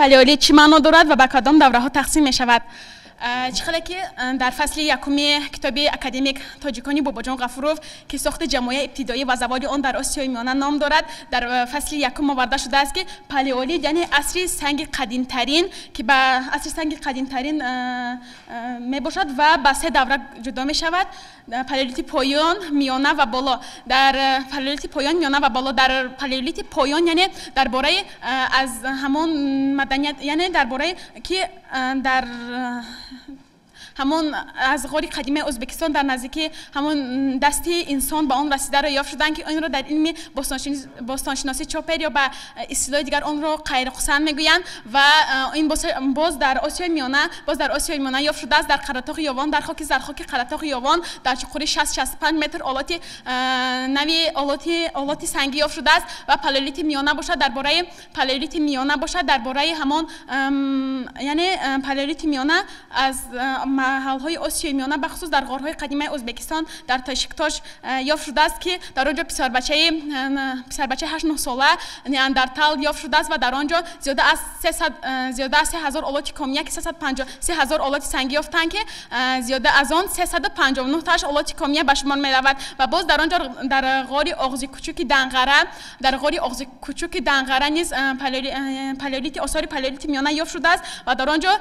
پالیولیت چی معنا دارد و به کدام دوره‌ها تقسیم می‌شود؟ چقدر که در فصل یکم کتاب اکادمیک تاجیکانی باباجان غفوروف که ساخت جمعیت ابتدایی و زوال آن در آسیای میانه نام دارد، در فصل یکم آورده شده است که پالیولیت یعنی عصر سنگ قدیمترین که به عصر سنگ قدیمترین می باشد و به سه دوره جدا می شود: پالیولیت پایان، میانه و بالا. در پالیولیت پایان، میانه و بالا، در پالیولیت پایان یعنی درباره از همان مدنیت، یعنی درباره که در همون از غار قدیم ازبکستان در نزدیکی همون دستی انسان به آن رسیده را یافت شدند که آن را در علم باستانشناسی چاپر یا به اصطلاح دیگر آن را قیرقسن میگویند و این باز در آسیای میانه یافت شده است. در قراتاق یاوان، در زرخاک قراتاق یاوان در چقور 60-65 متر آلات سنگی یافت شده است و پالیولیت میانه باشد. درباره پالیولیت میانه باشد درباره همان یعنی پالیولیت میانه از محل‌های آسیای میانه بخصوص در غارهای قدیم ازبکستان در تاشکتاش یافت شده است که در آنجا پسر بچه 8-9 ساله نیاندرتال یافت شده است و در آنجا زیاده از 3000 آلات کامیه که 350,000 آلات سنگی یافتند که زیاده از آن 359 تاش آلات کامیه به شمار می‌رود و باز در آنجا در غار آغزی کوچک دنغره نیز پالیولیت آثار پالیولیت میانه یافت شده است و در آنجا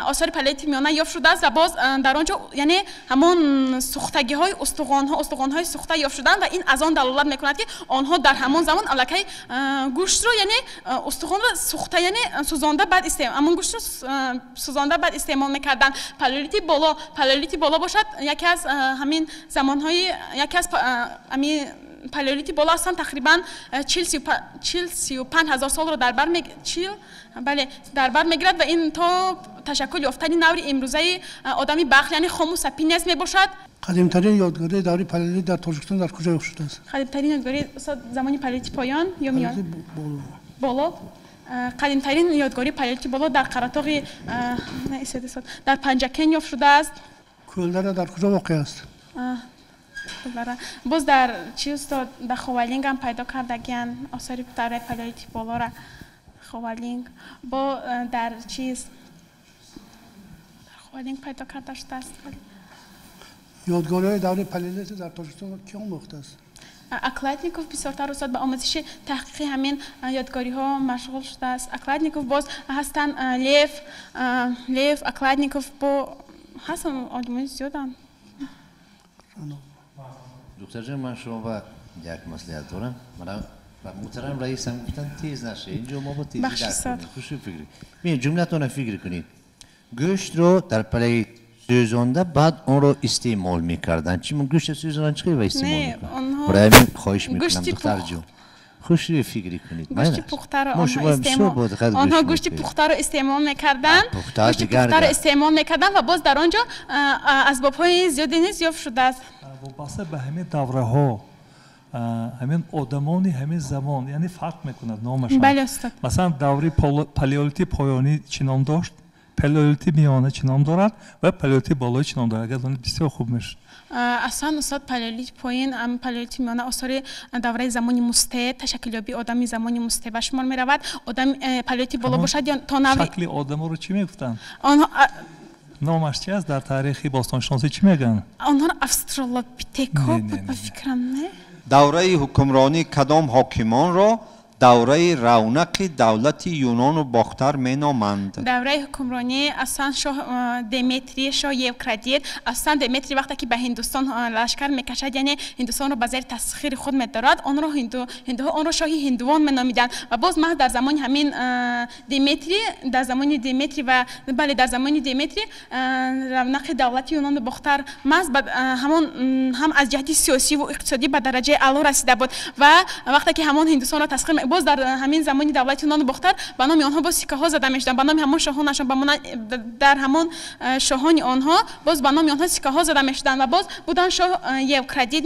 آثار پالیولیت میانه یافت شده است و باز در آنجا یعنی همون سوختگی‌های استخوان‌های سوخته یافت شدند و این از آن دلالت می‌کند که آنها در همان زمان الکی گوشت رو یعنی استخوان را سوخته یعنی سوزانده بعد استعمال می‌کردند. پالیولیت بالا باشد یکی از همین زمان‌های پالیولیت بالا هستند تقریبا 40-35 هزار سال را در بر می‌گیرد و این تا تشکل یافتن نوع امروزه آدمی بخت یعنی هومو ساپینس میباشد. قدیمترین یادگاری داوری پالیولیت در تاجیکستان در کجا یافت شده است؟ قدیمترین یادگاری زمان پالیولیت پایان یا میان بالا. قدیمترین یادگاری پالیولیت بالا در قراتاق در پنجکن یافت شده است. کولدره در کجا واقع است؟ باز در در خوالینگ هم پیدا کردگیان آثار پالیولیت بالا را. خوالینگ با در خوالینگ پیدا کرده شده است. یادگاری‌های دوره پالیولیت در تاجیکستان کی آموخته است؟ اکلادنیکوف بسیارتر استاد به آموزش تحقیق همین یادگاری‌ها مشغول شده است. اکلادنیکوف باز هستن لیف اکلادنیکوف با هستن آدمای زیادن. دکتر جان من شما با یک مصلحت دارم. من محترم رئیسم گفتن تیز نشه اینجا ما با تیزی در خوشی فکری ببین جملتون فکر کنید. گوشت رو در پلی سوزانده بعد اون رو استعمال میکردن. چی من گوشت سوزاندن چی و استعمال میکنن؟ برای من خواهش میکنم دکتر جان خوشی فکری کنید. گوشت پخته رو آنها گوشت پخته رو استعمال میکردن. و باز در آنجا اسباب‌های زیادی نیز یافت شده است. وابسته به همین دوره‌ها همین آدمانی همین زمان یعنی فرق میکند نامشان. بله استاد. مثلا دوره پالیولیت پایانی چی نام داشت، پالیولیت میانه چی نام دارد و پالیولیت بالایی چی نام دارد. اگر بسیار خوب میشه. اصلا استاد پالیولیت پایین پالیولیت میانه آثار دوره زمانی مسته تشکیلیابی آدمی زمانی مسته به شمار میرود. آدم پالیولیت بالا باشد یا تا نوع شکل آدم رو چی میگفتن؟ نامش چی است در تاریخی باستانشناسی چی میگن؟ آنها استرالوپیتکا بود به فکرم نه. دوره حکمرانی کدام حاکمان را دوره رونق دولت یونان و باختر می نامند؟ دوره حکمرانی اصلا شاه دمیتری شاه یوکرادیت. اصلا دمیتری وقتی که به هندوستان لشکر میکشد یعنی هندوستان رو به زیر تسخیر خود می‌دارد آن را هندوها آن را شاهی هندوان می‌نامیدند و باز محض در زمان همین دمیتری در زمان دمیتری رونق دولت یونان و باختر محض هم از جهت سیاسی و اقتصادی به درجه اعلی رسیده بود و وقتی که همان هندوستان را تسخیر باز در همین زمانی دولت یونان باختر به نام آنها باز سکه ها زده میشدند. به نام همون شاهانشان در همون شاهان آنها باز به نام آنها سکه ها زده میشدند و باز بودن شاه یوکرادیت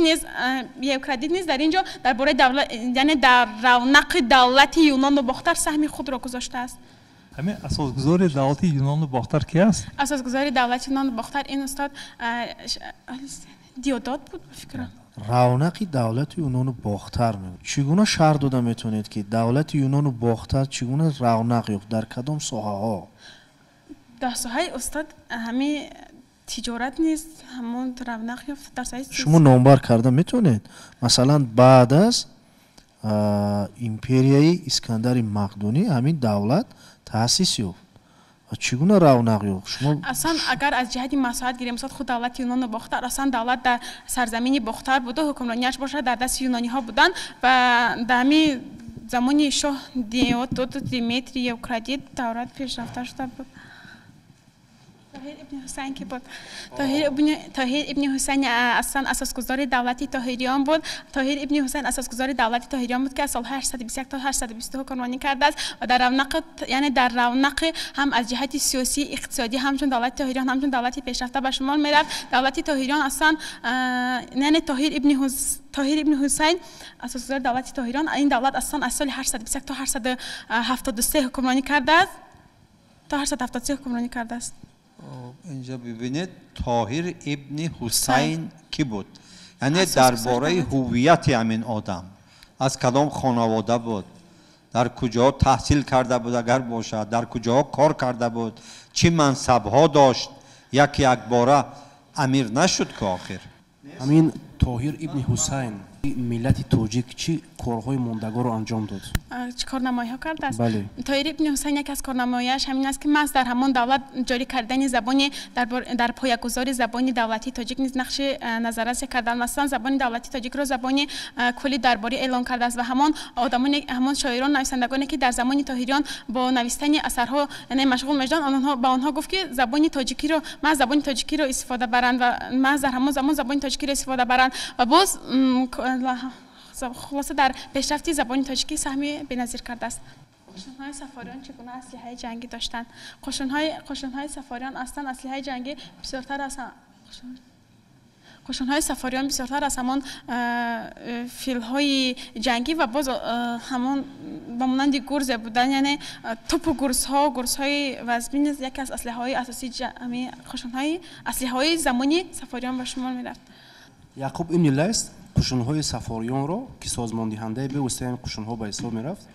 نیز در اینجا درباره دولت یعنی در رونق دولت یونان و باختر سهم خود را گذاشته است. همین اساسگذار دولت یونان و باختر کی است؟ اساسگذار دولت یونان و باختر این استاد دیودات بود فکر کنم. равнақи давлати юнону бохтар мебуд. Чигуна шарҳ дода метавонед ки давлати юнону бохтар чигуна равнақ ёфт дар кадом соҳаҳо? дар соҳаи устод ҳамин тиҷорат низ ҳамон равнақ ёфт дар соҳаи шумо номбар карда метавонед масалан баъд аз империяи Искандари Мақдунӣ ҳамин давлат таъсис ёфт ва чигуна равнақ ёфт? Шумо аслан агар аз ҷиҳати масоҳат гирем мисол худ давлати юнону бохтар аслан давлат дар сарзамини бохтар буду ҳукмрониаш бошад дар дасти юнониҳо буданд ва дар ҳамин замони шоҳ Деодот Деметрий Евкрадид давлат пешрафта шуда буд. طاهر ابن حسین که بود طاهر ابن حسین اصلا اساسگذار دولت طاهریان بود. طاهر ابن حسین اساسگذار دولت طاهریان بود که از سال 821 تا 822 حکمرانی کرده است و در رونق یعنی در رونق هم از جهت سیاسی اقتصادی همچون دولت طاهریان همچون دولتی پیشرفته به شمال میرفت. دولت طاهریان اصلا یعنی طاهر ابن حسین اساسگذار دولت طاهریان این دولت اصلا از سال 821 تا 873 حکمرانی کرده است. تا 873 حکمرانی کرده است. اینجا ببینید طاهر ابن حسین کی بود؟ یعنی درباره هویت همین آدم از کدام خانواده بود، در کجا تحصیل کرده بود اگر باشد، در کجا کار کرده بود، چه منصب‌ها داشت، یک باره امیر نشد که آخر. همین طاهر ابن حسین ملت تاجیک چی کارهای موندگار رو انجام داد؟ چه کارنمایی‌ها کرده است؟ بله. طاهر ابن حسین یک از کارنمایی‌اش همین است که محض در همان دولت جاری کردن زبان در پایه‌گذاری زبان دولتی تاجیک نیز نقش نظارت کردن. مثلا زبان دولتی تاجیک را زبان کلی درباری اعلام کرده است و همان شاعران نویسندگانی که در زمان طاهریان با نوشتن اثرها یعنی مشغول می‌شدند آنها گفت که زبان تاجیکی رو محض زبان تاجیکی رو استفاده برند و محض در همان زمان زبان تاجیکی رو استفاده برند و باز خلاصه در پیشرفتی زبان تاجیکی سهمی بی‌نظیر کرده است. قشون‌های سفاریان چگونه اسلحه جنگی داشتند؟ قشون‌های سفاریان اصلا اسلحه جنگی بسیارتر از قشون‌های سفاریان بسیارتر از همان فیل‌های جنگی و باز همان با مانند گرز بودن، یعنی توپ و گرزهای وزبی نیز یکی از اسلحه‌های اساسی قشون‌های اسلحه‌های زمانی سفاریان به شمار می‌رفت. یعقوب ابن لیث قشون‌های سفاریان را که سازماندهنده به وسیله قشون‌ها به حساب می‌رفت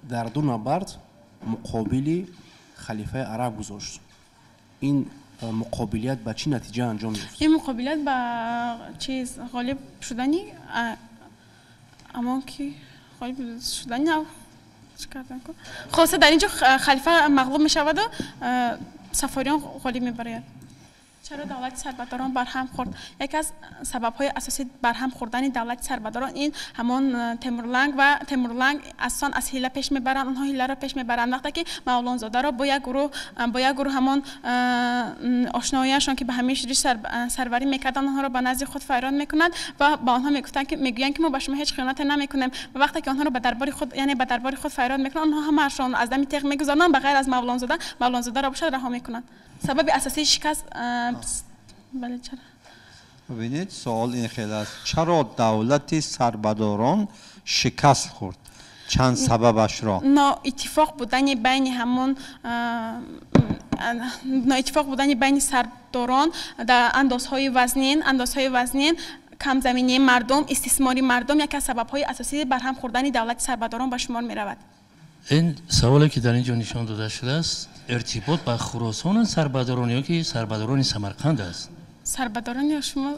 در دو نبرد مقابل خلیفه عرب گذاشت. این مقابلیت به چه نتیجه انجام یافت؟ این مقابلیت به چیز غالب شدنی اما که غالب شدنی نه خلاصه در اینجا خلیفه مغلوب می‌شود و سفاریان غالب می‌برند. چرا دولت سربداران برهم خورد؟ یکی از سبب‌های اساسی برهم خوردن دولت سربداران این همان تیمورلنگ اصلا از حیله پیش میبرند. آنها حیله را پیش میبرند وقتی که مولانا را با یک گروه همان آشنایانشان که به همیشه سروری میکردند آنها را به نزد خود فیران میکنند و با آنها میگویند که ما به شما هیچ خیانت نمیکنیم و وقتی که آنها را به دربار خود فیران میکنند آنها همه‌شان از دم تیغ میگذارند به غیر از مولانا را باشد رها میکنند. سبب اساسی شکست بله چرا؟ ببینید سوال این خیلی است چرا دولت سربداران شکست خورد؟ چند سببش را؟ نااتفاق بودن بین سرداران در اندازهای وزنین کم زمینی مردم استثماری مردم یکی از سبب‌های اساسی برهم خوردن دولت سربداران به شمار می‌رود. این سوالی که در اینجا نشان داده شده است ارتباط با خراسان سربداران یا که سربداران سمرقند است؟ سربداران یا شما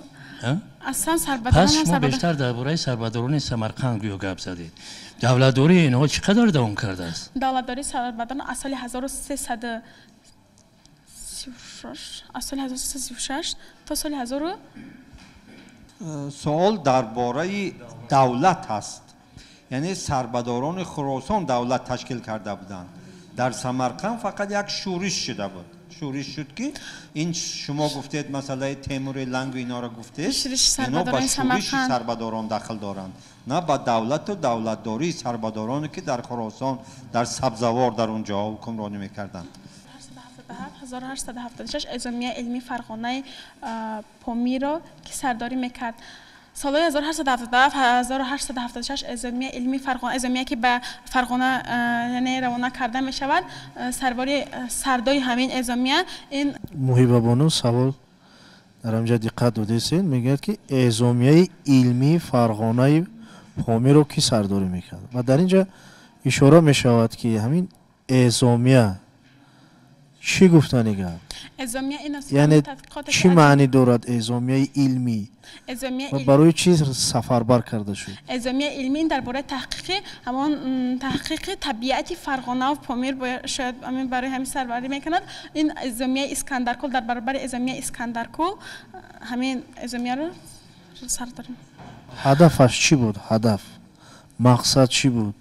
اصلا سربداران پس شما بیشتر درباره سربداران سمرقند گویا گپ زدید. دولتداری اینها چقدر دوام کرده است؟ دولتداری سربداران از سال 1336 تا سال 1000 سوال درباره دولت است. یعنی سربداران خراسان دولت تشکیل کرده بودند. در سمرقند فقط یک شورش شده بود. شورش شد که این شما گفتید مسئله تیمور لنگ و اینا را گفتید اینا با شورش سربداران داخل دارند نه با دولت و دولتداری سربدارانی که در خراسان در سبزوار در اونجا حکمرانی میکردند. 1876 اعزامیه علمی فرغانه پامی را که سرداری میکرد. سال 1876 اعزامیه علمی فرغانه اعزامیه که به فرغانه یعنی روانه کرده می شود سرداری همین اعزامیه این محیبه بانو سوال در اینجا دقت دادید میگه که اعزامیه علمی فرغانه پامیر رو کی سرداری میکرد و در اینجا اشاره میشود که همین اعزامیه چی گفتنی کرد؟ یعنی چی معنی دارد اعزامیه علمی و برای چی سفربر کرده شد؟ اعزامیه علمی درباره تحقیق همون تحقیق طبیعت فرغانه و پامیر شاید برای همین سربری میکند. این اعزامیه اسکندرکل در برابر اعزامیه اسکندرکل همین اعزامیه رو سر داریم. هدفش چی بود؟ هدف مقصد چی بود؟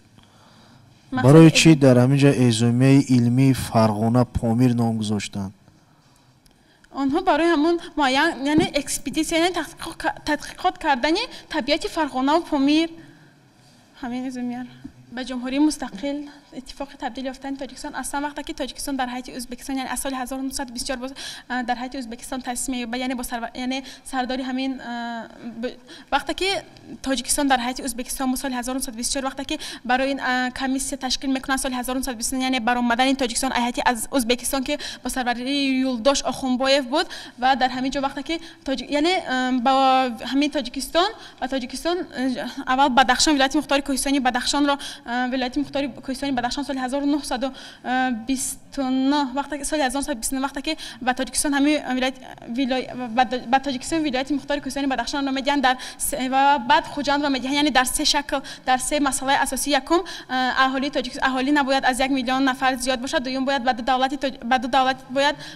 برای چی در همینجا اعزامیه علمی فرغانه پامیر نام گذاشتن؟ آنها برای همون معین یعنی اکسپدیسیون یعنی تحقیقات کردن طبیعت فرغانه و پامیر همین اعزامیه به جمهوری مستقل اتفاق تبدیل یافتن تاجیکستان اصلا وقتی که تاجیکستان در حیات ازبکستان یعنی از سال 1924 در حیات ازبکستان تصمیم میگیره یعنی با یعنی سرداری همین وقتی که تاجیکستان در حیات ازبکستان سال 1924 وقتی که برای این کمیسیون تشکیل میکنن سال 1923 یعنی برآمدن این تاجیکستان حیات از ازبکستان که با سروری یولداش آخونبایف بود و در همین جا وقتی که یعنی با همین تاجیکستان اول بدخشان ولایت مختار کوهستانی بدخشان را ولایت مختار کوهستانی بدخشان سال 1929 وقتی سال 1929 وقتی که با تاجیکستان همین با تاجیکستان ولایت مختار کوهستانی بدخشان را میدن در و بعد خوجند را میدن یعنی در سه شکل در سه مسئله اساسی یکم اهالی تاجیکستان اهالی نباید از 1 میلیون نفر زیاد باشد دوم باید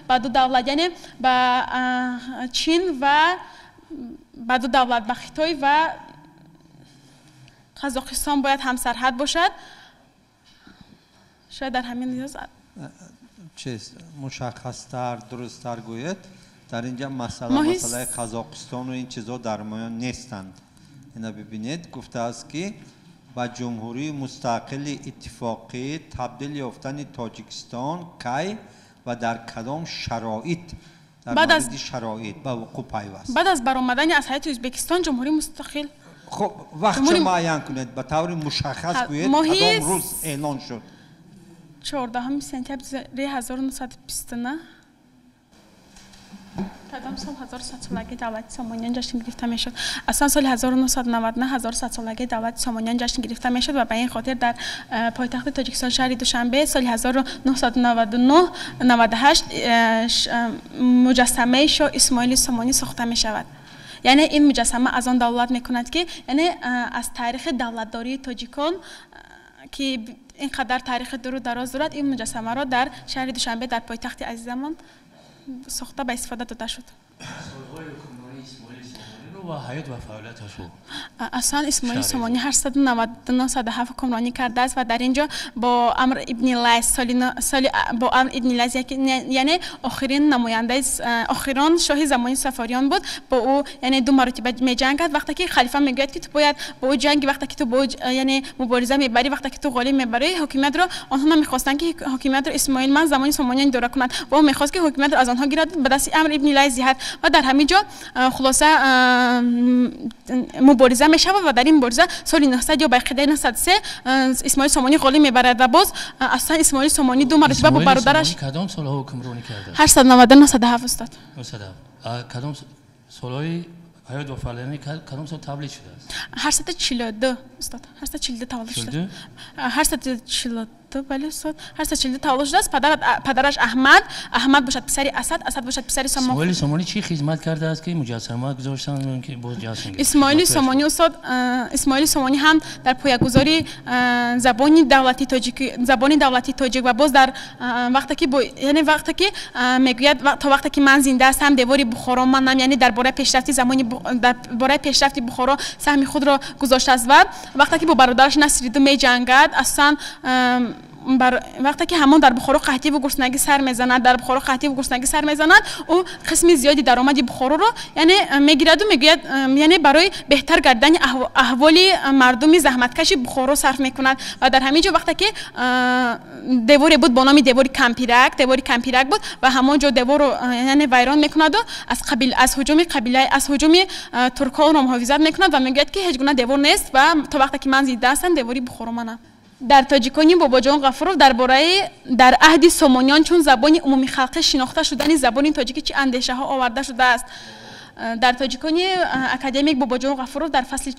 با دو دولت یعنی با چین و با دو دولت با خیتای و قزاقستان باید هم سرحد باشد. شاید در همین نیاز چیز مشخص‌تر درست‌تر گوید در اینجا مسئله قزاقستان و این چیزا در میان نیستند. اینا ببینید گفته است که با جمهوری مستقل اتفاقی تبدیل یافتن تاجیکستان کی و در کدام شرایط در مورد شرایط با وقوع پیوست بعد از برآمدن از حیات ازبکستان جمهوری مستقل خب وقت چه معین کنید به طور مشخص گوید کدام روز اعلان شد 14 سپتامبر 1929 کدام سال 1100 سالگی دولت سامانیان جشن گرفته میشد. اصلا سال 1999 1100 سالگی دولت سامانیان جشن گرفته میشد و به این خاطر در پایتخت تاجیکستان شهر دوشنبه سال 1999 98 مجسمه شاه اسماعیل سامانی ساخته می شود. یعنی این مجسمه از آن دولت میکند که یعنی از تاریخ دولتداری تاجیکان که اینقدر تاریخ دراز دارد این مجسمه را در شهر دوشنبه در پایتخت عزیزمان ساخته به استفاده داده شد. اصلا اسماعیل سامانی 899 حکمرانی کرده است و در اینجا با امر ابن لیث با امر ابن لیث یعنی آخرین نماینده آخرین شاه زمانی صفاریان بود با او یعنی دو مرتبه می‌جنگد وقتی که خلیفه میگوید که تو باید با او جنگ وقتی که تو با یعنی مبارزه میبری وقتی که تو غالب میبری حکومت رو آنها می‌خواستند که حکومت رو اسماعیل من زمانی سامانیان اداره کند و او می‌خواست که حکومت رو از آنها گیرد به دست امر ابن لیث دهد و در همین جا خلاصه مبارزه می شود و در این مبارزه سال 900 یا بقیده 903 اسماعیل سامانی غالب میبرد و باز اصلا اسماعیل سامانی دو مرتبه با برادرش کدام سال حکمرانی کرده 899 907 استاد کدام سالهای حیات و فعالیت کدام سال تبلیغ شده است 842 استاد 842 تولد شده 842 بله استاد 842 تولد شده است پدرش احمد باشد پسر اسد باشد پسر اسماعیل سامانی چی خدمت کرده است که مجسمه گذاشتن که باز جشن اسماعیل سامانی استاد اسماعیل سامانی هم در پایه‌گذاری زبان دولتی تاجیک و باز در وقتی که یعنی وقتی که میگوید تا وقتی که من زنده هستم دیواری بخارا منم یعنی درباره پیشرفت زمانی درباره پیشرفت بخارا سهم خود را گذاشته است و وقتی که با برادرش نصیرالدین می‌جنگد اصلا وقتی که همون در بخارا قحطی و گرسنگی سر میزند او قسم زیادی درآمد بخارا رو یعنی میگیرد و میگوید یعنی برای بهتر کردن احوال مردم زحمتکش بخارا صرف میکند و در همین جا وقتی که دیواری بود با نام دیواری کمپیرک بود و همون جا دیوار رو یعنی ویران میکند و از هجوم ترکان رو محافظت میکند و میگوید که هیچ گونه دیوار نیست و تا وقتی که من زنده هستم دیواری بخارا منم. در تاجیکانی بابا جان غفورов در عهد سامانیان چون زبان عمومی خلقی شناخته شدن زبان تاجیکی چه اندیشه ها آورده شده است در تاجیکانی اکادمیک باباجان غفورov در فصل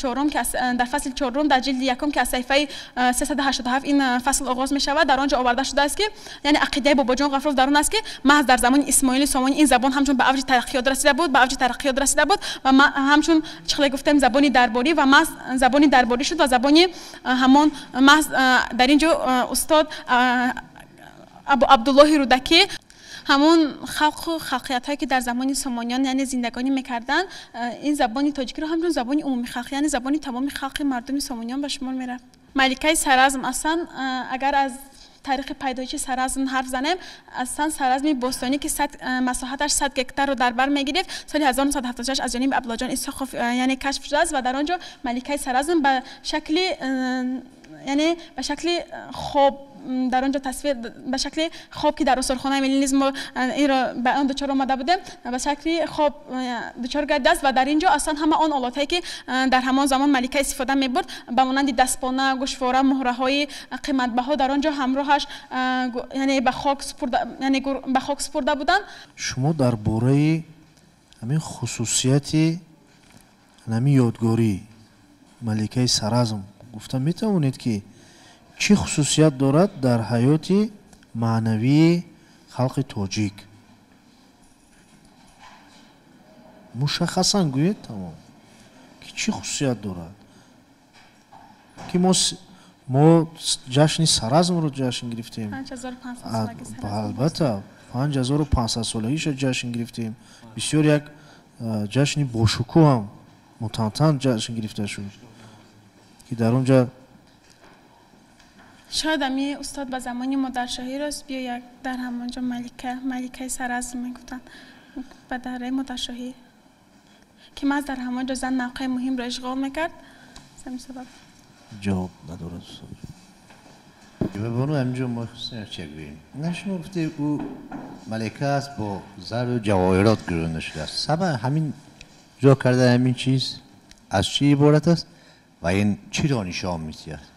4 در جلد 1 که از صفحه 387 این فصل آغاز می شود در آنجا آورده شده است که یعنی عقیده باباجان غفورov در آن است که محض در زمان اسماعیل سامانی این زبان همچون به اوج ترقیات رسیده بود و همچون چخله گفتم زبانی درباری و محض زبانی درباری شد و زبانی همان محض در اینجا استاد ابو عبدالله رودکی همون خلقیت هایی که در زمان سامانیان یعنی زندگانی میکردن این زبانی تاجیکی رو همچون زبانی عمومی خلقی یعنی زبانی تمام خلق مردم سامانیان به شمار میره. ملکه سرازم اصلا اگر از تاریخ پیدایش سرازم حرف زنیم اصلا سرازم باستانی که مساحتش 100 هکتار رو در بر میگرفت سال 1976 از جانب عبدالله ایساخوف یعنی کشف شده است و در آنجا ملکه سرازم به شکل خواب در آنجا تصویر به شکل خواب که در استخوان‌های ملی نیز ما این را به آن دچار آمده بودیم به شکل خواب دچار گشته است و در اینجا اصلا همه آن آلاتایی که در همان زمان ملکه استفاده می‌برد به مانند دستپانه، گوشواره، مهره‌های قیمت‌بها در آنجا همراهش یعنی به خاک سپرده بودند. شما درباره همین خصوصیت همین یادگاری ملکه سرازم گفتم میتوانید که چی خصوصیت دارد در حیات معنوی خلق تاجیک مشخصا گوید تمام که چی خصوصیت دارد که ما جشن سرازم رو جشن گرفتیم 5500 البته 5500 سالگیش رو جشن گرفتیم بسیار یک جشن باشکوه هم متعدد جشن گرفته شد که در اونجا شاید امی استاد به زمانی مادرشاهی راست بیا یک در همانجا ملکه سرازم میگفتن به دره مادرشاهی که من در همانجا زن موقع مهم را اشغال میکرد سمی سبب جواب ندارد بانو همینجا ما چه گوییم نشما گفته او ملکه است با زر و جواهرات گرونده شده است سبب همین جا کرده همین چیز از چی عبارت است و این چی را نشان می‌دهد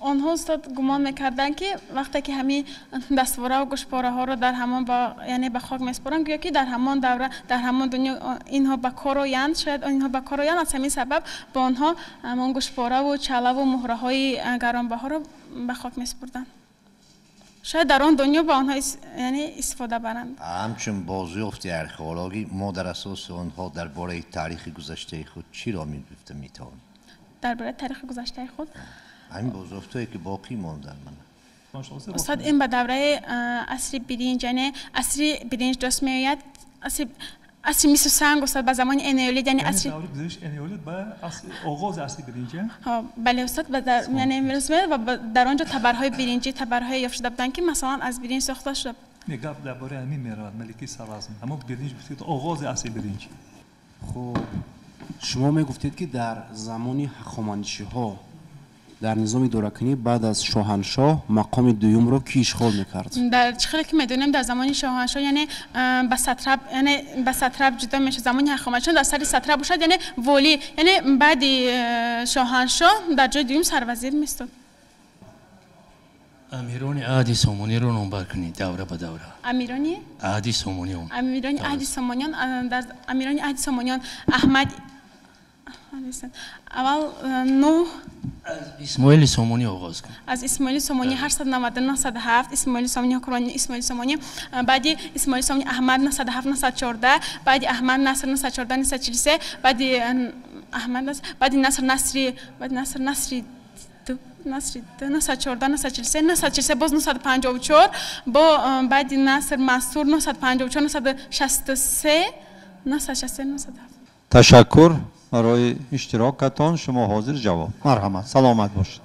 آنها استاد گمان میکردن که وقتی که همین دستواره و گوشپاره ها رو در همان یعنی به خاک میسپارن گویا که در همان دوره در همان دنیا اینها به کار آیند شاید اینها به کار آیند از همین سبب با آنها همان گوشپاره و چله و مهره های گرانبها رو به خاک میسپردن شاید در آن دنیا با آنها یعنی استفاده برند همچون بازیافت ارخئولوژی ما در اساس آنها درباره تاریخ گذشته خود چی را میتوانیم درباره تاریخ گذشته خود همین بازیافتایی که باقی ماندن من استاد این به دوره عصر برنج یعنی عصر برنج درست میآید عصر میس و سنگ استاد به زمان انئولیت یعنی عصر دوره گذشت انئولیت با آغاز عصر برنج ها بله استاد یعنی میرس و در آنجا تبرهای برنجی تبرهای یافت شده بودن که مثلا از برنج ساخته شده نگاه درباره همین میرود ملکه سرازم همون برنج گفتید آغاز عصر برنج خب شما میگفتید که در زمان هخامنشی ها در نظام دورکنی بعد از شاهنشاه مقام دوم رو کی اشغال میکرد؟ در چخیلی که میدونیم در زمان شاهنشاه یعنی به سطرب جدا میشه زمان هخامنشیان در سر سطرب باشد یعنی ولی یعنی بعد شاهنشاه در جای دوم سروزیر میستاد امیران عهد سامانی رو نمبر کنید دوره به دوره امیرانی عهد سامانیان امیران عهد سامانیان در امیران عهد سامانیان احمد اول نو اسماعیل سامانی آغاز کن از اسماعیل سامانی 899 907 اسماعیل سامانی حکمرانی اسماعیل سامانی بعدی اسماعیل سامانی احمد 907 914 بعدی احمد نصر 914 943 بعدی احمد نصر بعدی نصر نصری بعدی نصر نصری نصری 914 943 943 باز 954 با بعدی نصر منصور 954 963 963 907 تشکر برای اشتراکتان شما حاضر جواب مرحمت سلامت باشید